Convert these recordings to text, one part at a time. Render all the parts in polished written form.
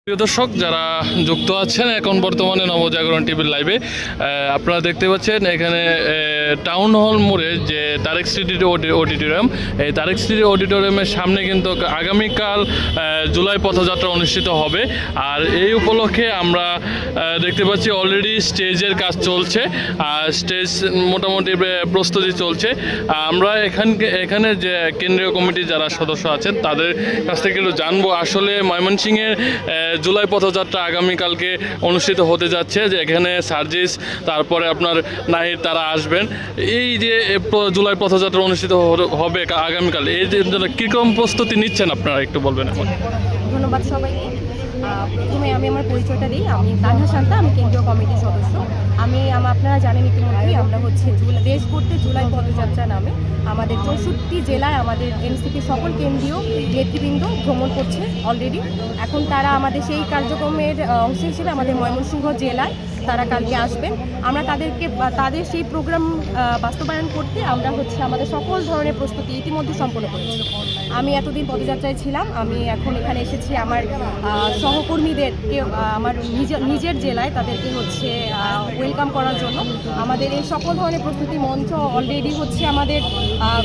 প্রিয় দর্শক যারা যুক্ত আছেন এখন বর্তমানে নবজাগরণ টিভির লাইভে আপনারা দেখতে পাচ্ছেন এখানে টাউন হল মোড়ে যে তারেক সিটি অডিটোরিয়াম, এই তারেক সিটি অডিটোরিয়ামের সামনে কিন্তু আগামীকাল জুলাই পথযাত্রা অনুষ্ঠিত হবে। আর এই উপলক্ষে আমরা দেখতে পাচ্ছি অলরেডি স্টেজের কাজ চলছে, আর স্টেজ মোটামুটি প্রস্তুতি চলছে। আমরা এখানে যে কেন্দ্রীয় কমিটির যারা সদস্য আছেন তাদের কাছ থেকে একটু জানবো আসলে ময়মনসিংহের জুলাই পথযাত্রা আগামীকালকে অনুষ্ঠিত হতে যাচ্ছে, যে এখানে সার্জিস তারপরে আপনার নাহিদ তারা আসবেন। এই যে জুলাই পথযাত্রা অনুষ্ঠিত হবে আগামীকাল, এই জন্য কীরকম প্রস্তুতি নিচ্ছেন আপনারা একটু বলবেন এখন? ধন্যবাদ সবাইকে। প্রথমে আমি আমার পরিচয়টা দিই। আমি তানহা শান্তা, আমি কেন্দ্রীয় কমিটির সদস্য। আপনারা জানেন ইতিমধ্যেই আমরা দেশ করতে জুলাই পদযাত্রা নামে আমাদের 64 জেলায় আমাদের এনসিপি সকল কেন্দ্রীয় নেতৃবৃন্দ ভ্রমণ করছে অলরেডি। এখন তারা আমাদের সেই কার্যক্রমের অংশ হিসেবে আমাদের ময়মনসিংহ জেলায় তারা কালকে আসবেন। আমরা তাদের সেই প্রোগ্রাম বাস্তবায়ন করতে আমরা আমাদের সকল ধরনের প্রস্তুতি ইতিমধ্যে সম্পন্ন করেছি। আমি এতদিন পদযাত্রায় ছিলাম, আমি এখন এখানে এসেছি আমার সহকর্মীদেরকে আমার নিজের জেলায় তাদেরকে ওয়েলকাম করার জন্য। আমাদের এই সকল ধরনের প্রস্তুতি মঞ্চ অলরেডি আমাদের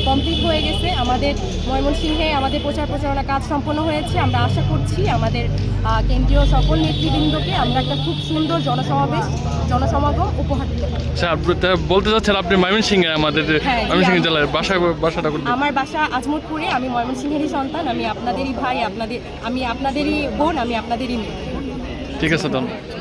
কমপ্লিট হয়ে গেছে। আমাদের ময়মনসিংহে আমাদের প্রচারণা কাজ সম্পন্ন হয়েছে। আমরা আশা করছি আমাদের কেন্দ্রীয় সকল নেতৃবৃন্দকে আমরা একটা খুব সুন্দর জনসমাগম উপহার দিতে পারি। আচ্ছা, বলতে চাচ্ছেন আপনি ময়মনসিংহে আমাদের ময়মনসিংহ জেলার বাসাটা কোথায়? আমার বাসা আজমতপুরে। আমি ময়মনসিংহেরই সন্তান, আমি আপনাদেরই ভাই, আমি আপনাদেরই বোন, আমি আপনাদেরই মেয়ে। ঠিক আছে, ধন্যবাদ।